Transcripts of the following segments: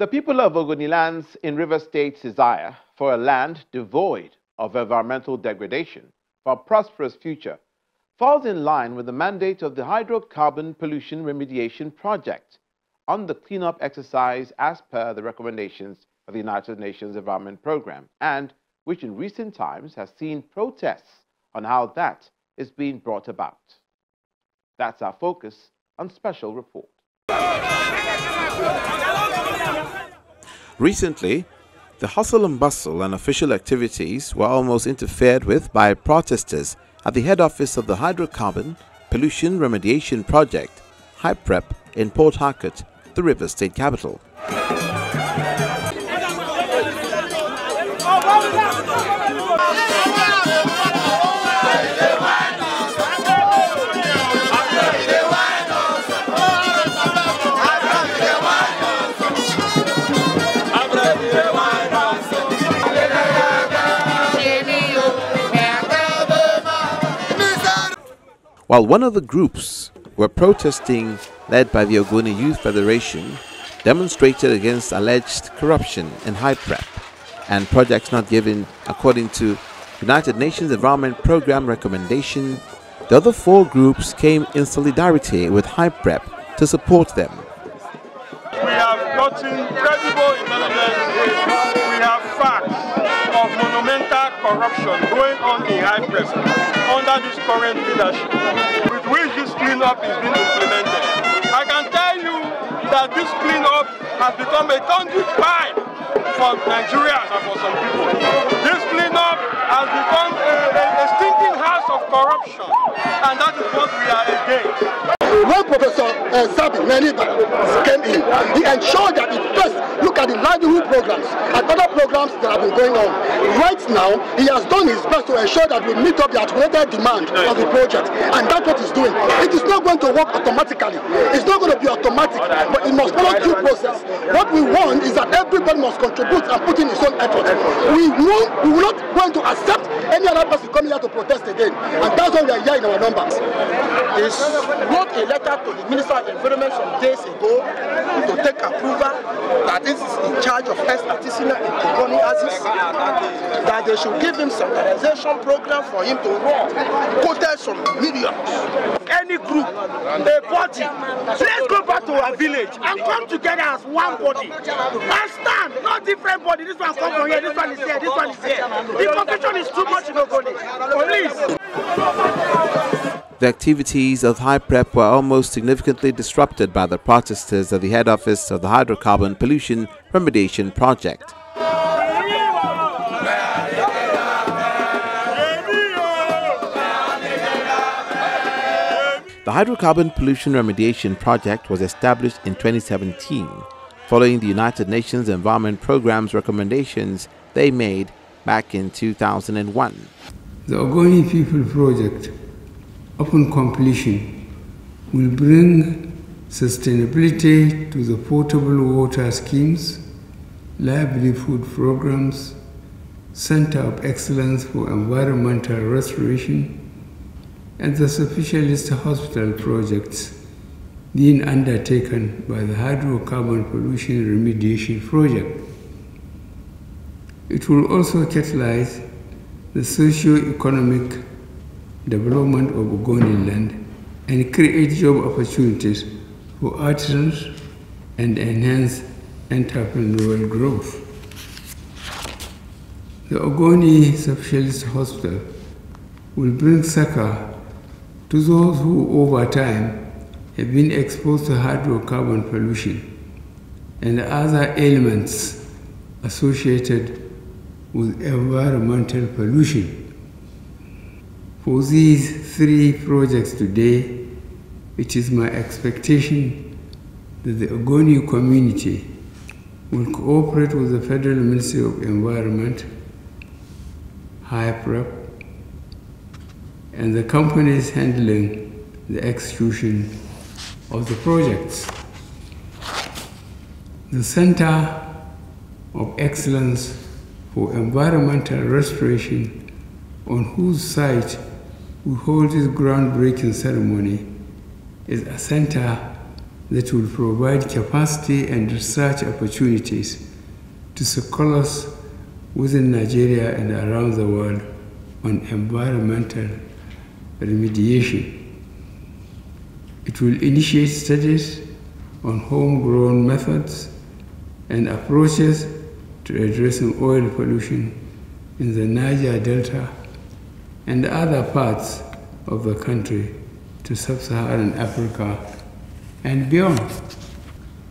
The people of Ogoni lands in River State's desire for a land devoid of environmental degradation for a prosperous future falls in line with the mandate of the Hydrocarbon Pollution Remediation Project on the cleanup exercise as per the recommendations of the United Nations Environment Programme, and which in recent times has seen protests on how that is being brought about. That's our focus on Special Report. Recently, the hustle and bustle and official activities were almost interfered with by protesters at the head office of the Hydrocarbon Pollution Remediation Project, HYPREP, in Port Harcourt, the River State capital. While one of the groups were protesting, led by the Ogoni Youth Federation, demonstrated against alleged corruption in HYPREP and projects not given according to United Nations Environment Programme recommendation, the other four groups came in solidarity with HYPREP to support them. We have gotten credible intelligence, we have facts of monumental corruption going on in HYPREP under this current leadership, with which this cleanup is being implemented. I can tell you that this cleanup has become a conduit pipe for Nigerians and for some people. This cleanup has become a stinking house of corruption, and that is what we are against. When Professor Sabi Meniba came in, he ensured that he first look at the livelihood programs and other programs that have been going on. Right now, he has done his best to ensure that we meet up the articulated demand of the project, and that's what he's doing. It is not going to work automatically. It's not going to be automatic, but it must follow due process. What we want is that everybody must contribute and put in his own effort. We will not going to accept any other person coming here to protest again, and that's why we are here in our numbers. He wrote a letter to the Minister of Environment some days ago to take approval that this is in charge of Ex Artisanal in Ogoni Axis, that they should give him some organization program for him to run, quoted some millions. Any group, a body, let's go back to our village and come together as one body and stand, not different body. This one comes from here, this one is here, this one is here. The confusion is too much in Ogoni. Police. The activities of HYPREP were almost significantly disrupted by the protesters at the head office of the Hydrocarbon Pollution Remediation Project. The Hydrocarbon Pollution Remediation Project was established in 2017, following the United Nations Environment Programme's recommendations they made back in 2001. The Ogoni People Project, upon completion, will bring sustainability to the potable water schemes, livelihood programs, Center of Excellence for Environmental Restoration, and the specialist hospital projects being undertaken by the Hydrocarbon Pollution Remediation Project. It will also catalyze the socio-economic development of Ogoni land and create job opportunities for artisans and enhance entrepreneurial growth. The Ogoni Specialist Hospital will bring succor to those who over time have been exposed to hydrocarbon pollution and other elements associated with environmental pollution. For these three projects today, it is my expectation that the Ogoni community will cooperate with the Federal Ministry of Environment, HYPREP, and the companies handling the execution of the projects. The Center of Excellence for Environmental Restoration, on whose site we hold this groundbreaking ceremony, is a center that will provide capacity and research opportunities to scholars within Nigeria and around the world on environmental remediation. It will initiate studies on homegrown methods and approaches to addressing oil pollution in the Niger Delta and other parts of the country to sub-Saharan Africa and beyond.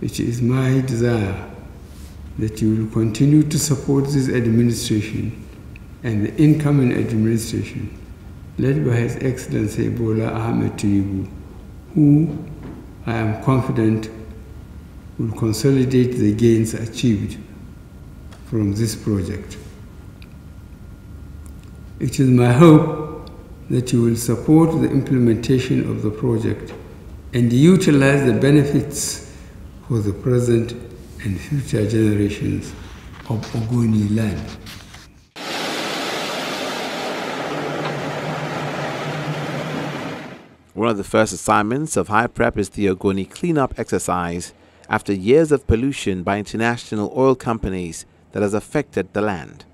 It is my desire that you will continue to support this administration and the incoming administration led by His Excellency Bola Ahmed Tinubu, who I am confident will consolidate the gains achieved from this project. It is my hope that you will support the implementation of the project and utilize the benefits for the present and future generations of Ogoni land. One of the first assignments of HYPREP is the Ogoni cleanup exercise after years of pollution by international oil companies that has affected the land.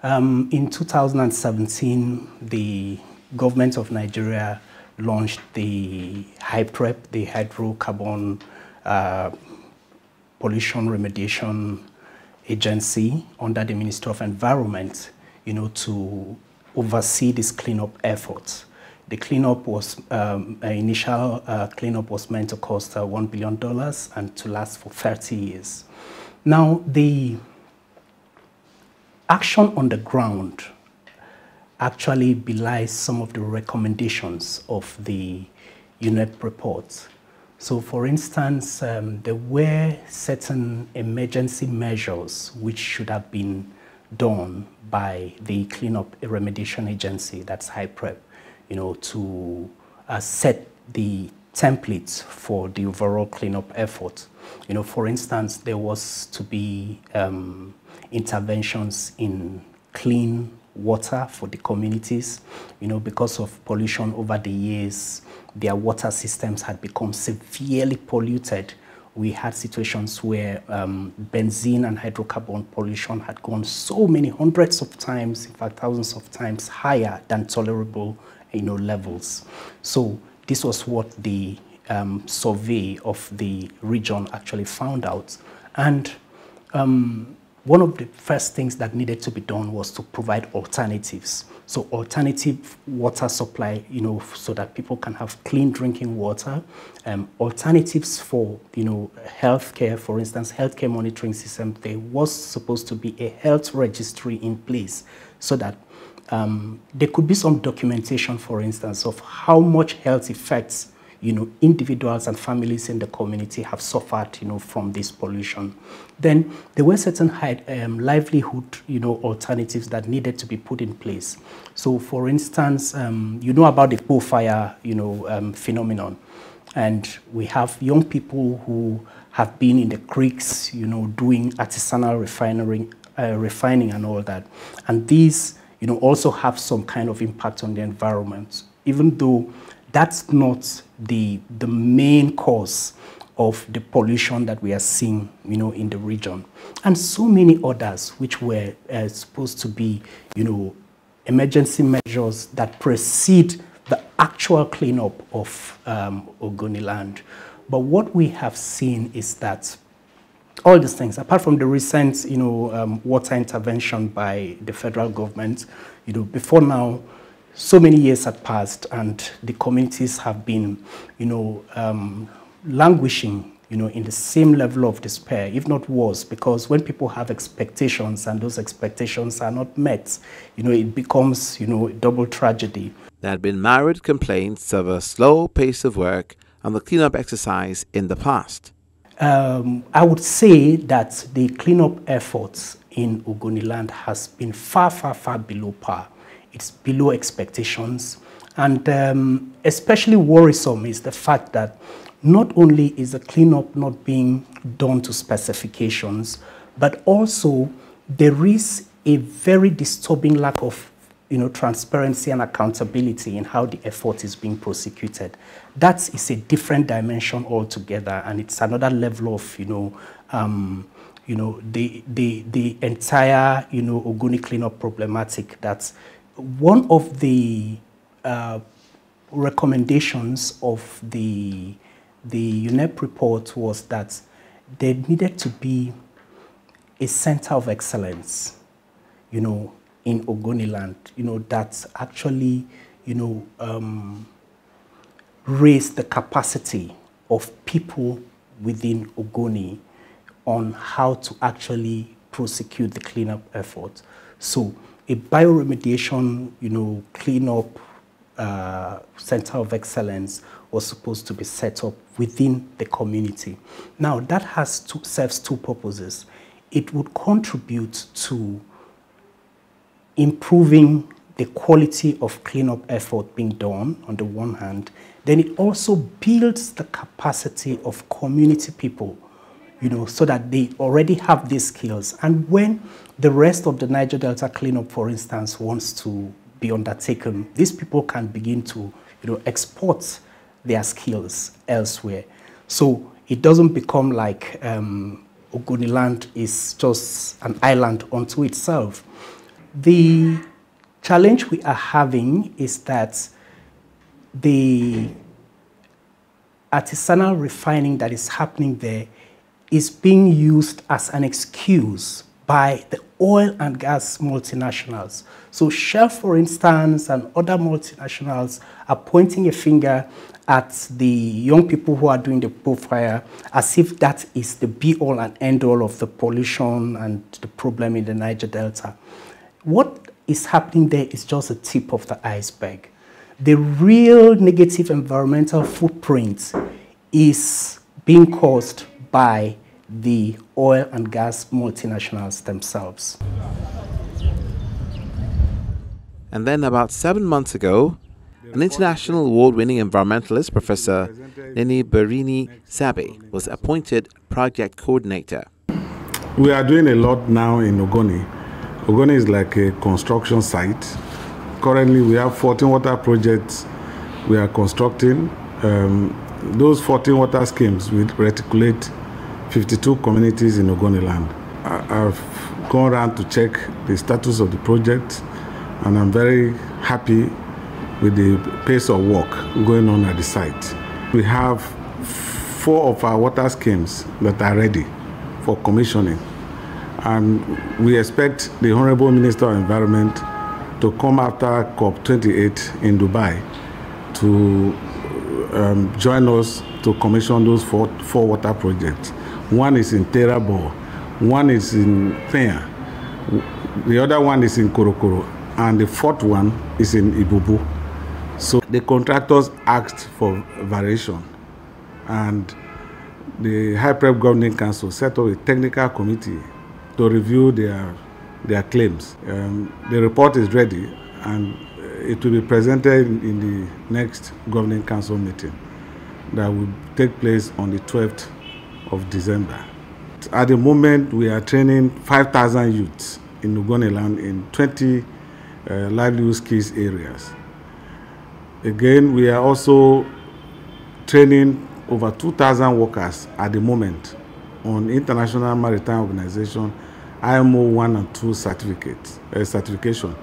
In 2017, the government of Nigeria launched the HYPREP, the Hydrocarbon Pollution Remediation Agency under the Ministry of Environment, to oversee this cleanup effort. The cleanup was, initial cleanup was meant to cost $1 billion and to last for 30 years. Now, the action on the ground actually belies some of the recommendations of the UNEP report. So, for instance, there were certain emergency measures which should have been done by the cleanup remediation agency, that's HYPREP, to set the templates for the overall cleanup effort. For instance, there was to be interventions in clean water for the communities. Because of pollution over the years, their water systems had become severely polluted. We had situations where benzene and hydrocarbon pollution had gone so many hundreds of times, in fact thousands of times higher than tolerable levels. So this was what the survey of the region actually found out. And one of the first things that needed to be done was to provide alternatives. So alternative water supply, so that people can have clean drinking water. Alternatives for, healthcare, for instance, healthcare monitoring system. There was supposed to be a health registry in place so that there could be some documentation, for instance, of how much health effects individuals and families in the community have suffered, from this pollution. Then there were certain livelihood, alternatives that needed to be put in place. So, for instance, about the bushfire, phenomenon, and we have young people who have been in the creeks, doing artisanal refining and all that, and these, also have some kind of impact on the environment, even though that's not the main cause of the pollution that we are seeing, in the region. And so many others which were supposed to be, emergency measures that precede the actual cleanup of Ogoni land. But what we have seen is that all these things, apart from the recent, water intervention by the federal government, before now, so many years had passed and the communities have been, languishing, in the same level of despair, if not worse, because when people have expectations and those expectations are not met, it becomes, a double tragedy. There had been myriad complaints of a slow pace of work on the cleanup exercise in the past. I would say that the cleanup efforts in Ogoni land has been far, far, far below par. It's below expectations, and especially worrisome is the fact that not only is the cleanup not being done to specifications, but also there is a very disturbing lack of transparency and accountability in how the effort is being prosecuted. That is a different dimension altogether, and it's another level of, the entire, Ogoni cleanup problematic. That's one of the recommendations of the HYPREP report was that there needed to be a center of excellence, in Ogoni land, that actually, raise the capacity of people within Ogoni on how to actually prosecute the cleanup effort. So a bioremediation, cleanup center of excellence was supposed to be set up within the community. Now, that serves two purposes. It would contribute to improving the quality of cleanup effort being done on the one hand. Then it also builds the capacity of community people, so that they already have these skills. And when the rest of the Niger Delta cleanup, for instance, wants to be undertaken, these people can begin to, export their skills elsewhere. So it doesn't become like Ogoni land is just an island unto itself. The challenge we are having is that the artisanal refining that is happening there is being used as an excuse by the oil and gas multinationals. So Shell, for instance, and other multinationals are pointing a finger at the young people who are doing the profile as if that is the be-all and end-all of the pollution and the problem in the Niger Delta. What is happening there is just a tip of the iceberg. The real negative environmental footprint is being caused by the oil and gas multinationals themselves. And then about 7 months ago, an international award-winning environmentalist, Professor Neni Berini Sabe, was appointed project coordinator. We are doing a lot now in Ogoni. Ogoni is like a construction site. Currently, we have 14 water projects we are constructing. Those 14 water schemes will reticulate 52 communities in Ogoni land. I've gone around to check the status of the project, and I'm very happy with the pace of work going on at the site. We have 4 of our water schemes that are ready for commissioning, and we expect the Honorable Minister of Environment to come after COP28 in Dubai to join us to commission those four water projects. One is in Terabo, one is in Penya, the other one is in Korokoro, and the 4th one is in Ibubu. So the contractors asked for variation, and the HYPREP Governing Council set up a technical committee to review their claims. The report is ready, and it will be presented in the next Governing Council meeting that will take place on the 12th of December. At the moment, we are training 5,000 youths in Ogoni land in 20 livelihood skills areas. Again, we are also training over 2,000 workers at the moment on International Maritime Organization IMO 1 and 2 certification.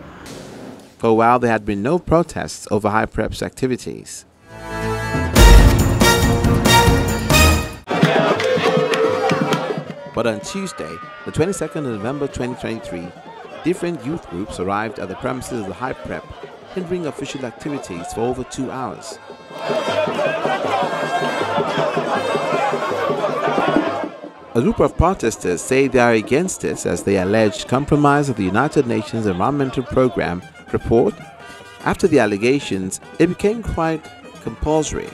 For a while, there had been no protests over HYPREP's activities. But on Tuesday, the 22nd of November 2023, different youth groups arrived at the premises of the HYPREP, hindering official activities for over 2 hours. A group of protesters say they are against this as they allege compromise of the United Nations Environmental Programme report. After the allegations, it became quite compulsory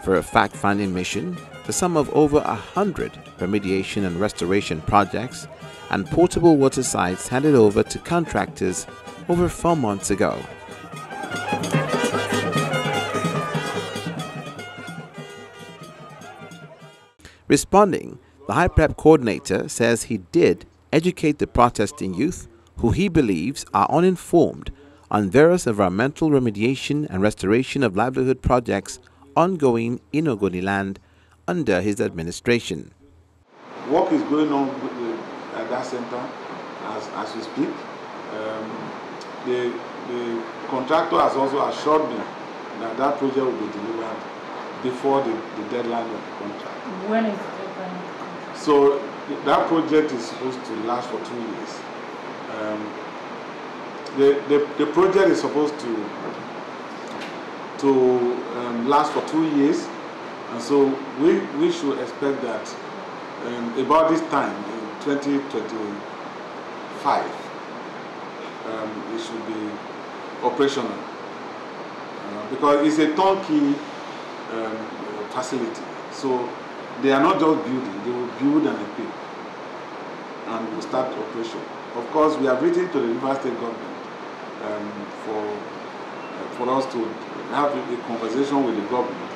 for a fact-finding mission for some of over 100 remediation and restoration projects and portable water sites handed over to contractors over 4 months ago. Responding, the HYPREP coordinator says he did educate the protesting youth, who he believes are uninformed on various environmental remediation and restoration of livelihood projects ongoing in Ogoni land under his administration. Work is going on at that center as we speak. The contractor has also assured me that that project will be delivered before the deadline of the contract. When is the deadline of the contract? So that project is supposed to last for 2 years. The project is supposed to last for 2 years, and so we should expect that about this time in 2025 it should be operational because it's a turnkey facility. So they are not just building; they will build and equip, and will start operation. Of course, we have written to the River State government for us to have a conversation with the government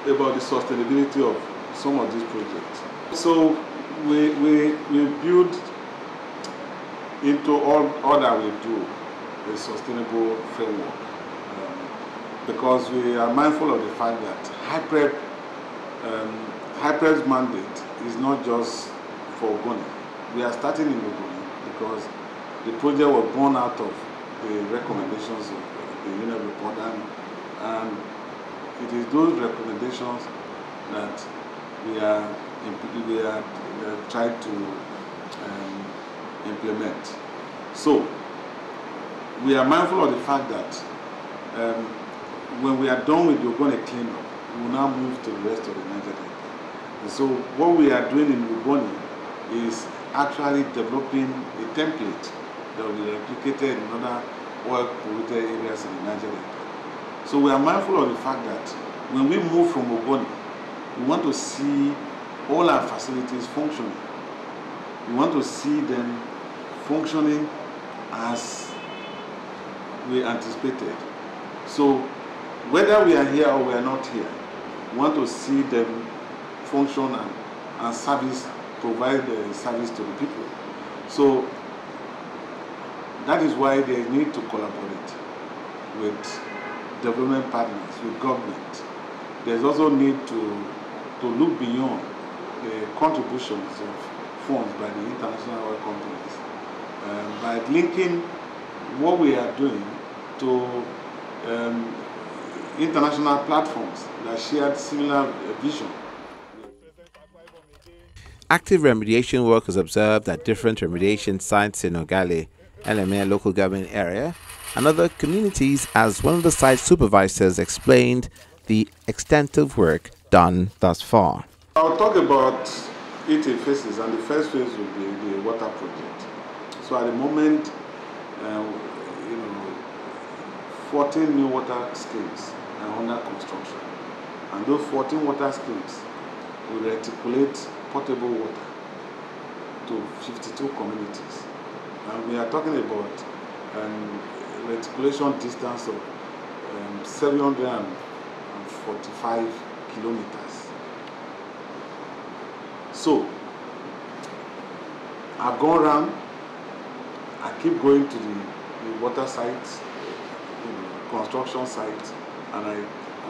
about the sustainability of some of these projects. So we build into all that we do a sustainable framework because we are mindful of the fact that HYPREP's mandate is not just for Ogoni. We are starting in Ogoni because the project was born out of the recommendations of the UNEP report, and it is those recommendations that we are trying to implement. So we are mindful of the fact that when we are done with the Ogoni cleanup, we will now move to the rest of the Niger Delta. And so what we are doing in Ogoni is actually developing a template that will be replicated in other oil polluted areas in the Niger Delta. So we are mindful of the fact that when we move from Ogoni, we want to see all our facilities functioning. We want to see them functioning as we anticipated. So whether we are here or we are not here, we want to see them function and provide service to the people. So that is why they need to collaborate with development partners, with government. There's also need to look beyond the contributions of funds by the international oil companies by linking what we are doing to international platforms that share similar vision. Active remediation work is observed at different remediation sites in Ogale, LMA local government area, and other communities, as one of the site supervisors explained the extensive work done thus far. I'll talk about it in phases, and the first phase will be the water project. So at the moment, 14 new water schemes are under construction, and those 14 water schemes will reticulate potable water to 52 communities. And we are talking about reticulation distance of 745 kilometers. So I've gone around, I keep going to the water sites, construction sites, and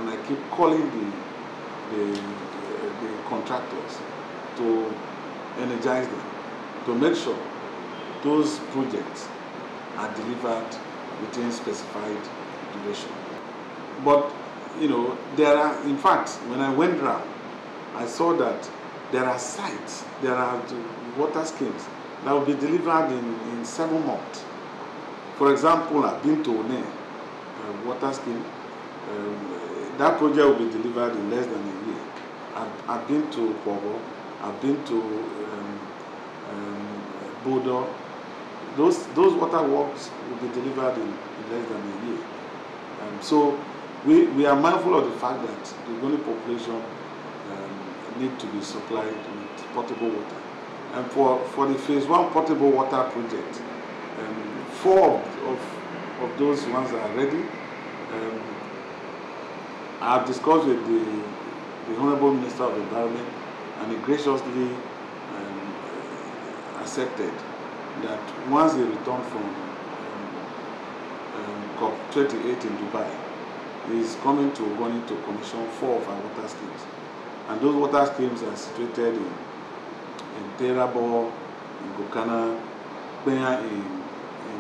I keep calling the contractors to energize them, to make sure those projects are delivered within specified duration. But there are, in fact, when I went around, I saw that there are sites, there are water schemes that will be delivered in 7 months. For example, I've been to One, water scheme. That project will be delivered in less than a year. I've been to Kobo, I've been to Bodo. Those water works will be delivered in less than a year. So we are mindful of the fact that the Ogoni population need to be supplied with potable water. And for the phase 1 potable water project, 4 of those ones are ready. I've discussed with the Honorable Minister of Environment, and he graciously accepted that once they return from COP28 in Dubai, is coming to Ogoni to commission 4 of our water schemes. And those water schemes are situated in Terabo, in Gokana, Benya in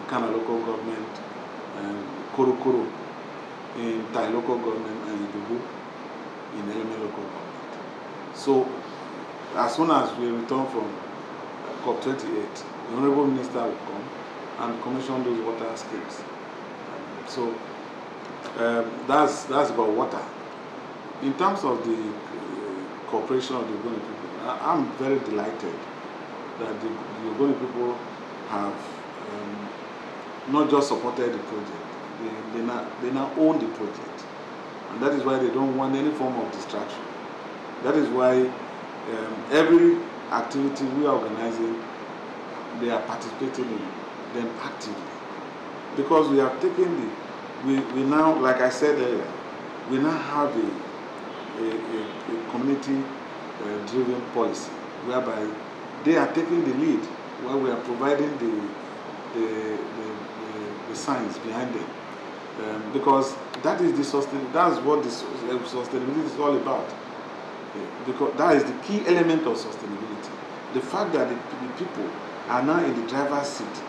Kana local government, and Korokoro in Tai local government, and Ibubu in Eleme local government. So, as soon as we return from COP28, the Honorable Minister will come and commission those water schemes. So, that's about water. In terms of the cooperation of the Ogoni people, I'm very delighted that the Ogoni people have not just supported the project, they now own the project. And that is why they don't want any form of distraction. That is why every activity we are organizing, they are participating in them actively. Because we have taken we now, like I said earlier, we now have a community-driven policy whereby they are taking the lead, while we are providing the science behind them. Because that is that's what the sustainability is all about. Because that is the key element of sustainability. The fact that the people are now in the driver's seat,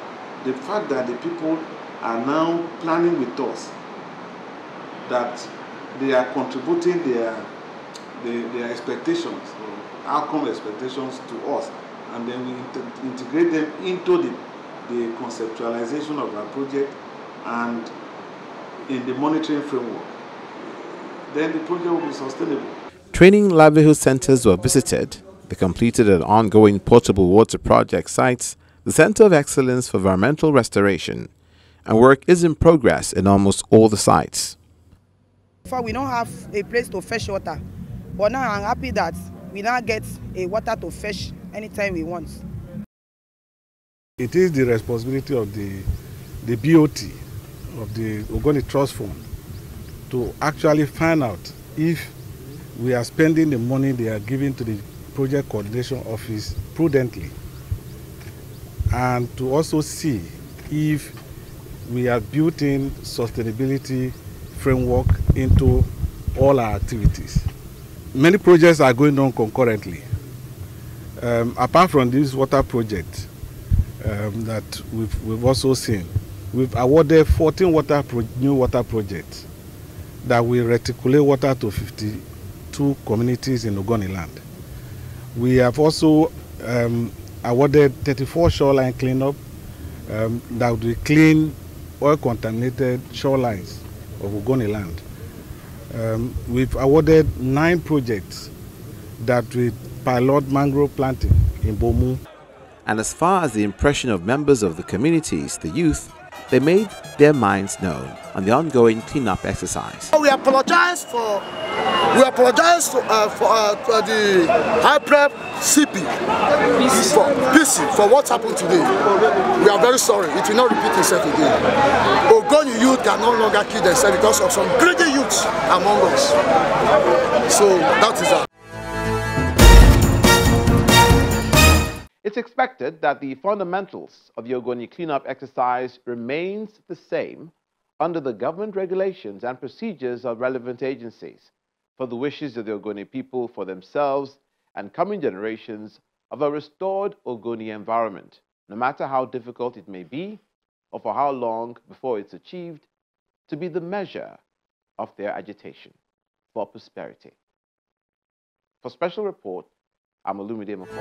the fact that the people are now planning with us, that they are contributing their expectations, or outcome expectations to us, and then we integrate them into the conceptualization of our project and in the monitoring framework, then the project will be sustainable. Training livelihood centers were visited. They completed an ongoing potable water project sites, the Center of Excellence for Environmental Restoration, and work is in progress in almost all the sites. We don't have a place to fetch water, but now I'm happy that we now get a water to fetch anytime we want. It is the responsibility of the BOT, of the Ogoni Trust Fund, to actually find out if we are spending the money they are giving to the project coordination office prudently, and to also see if we have built in sustainability framework into all our activities. Many projects are going on concurrently. Apart from this water project that we've also seen, we've awarded 14 new water projects that will reticulate water to 52 communities in Ogoni land. We have also awarded 34 shoreline cleanup that will clean oil-contaminated shorelines of Ogoni land. We've awarded 9 projects that will pilot mangrove planting in Bomu. And as far as the impression of members of the communities, the youth, they made their minds known on the ongoing cleanup exercise. We apologize for the HYPREP CP for what happened today. We are very sorry. It will not repeat itself again. Ogoni youth can no longer kill themselves because of some greedy youths among us. So that is that. It's expected that the fundamentals of the Ogoni cleanup exercise remains the same under the government regulations and procedures of relevant agencies for the wishes of the Ogoni people, for themselves and coming generations, of a restored Ogoni environment, no matter how difficult it may be or for how long before it's achieved, to be the measure of their agitation for prosperity. For Special Report, I'm Olumide Mako.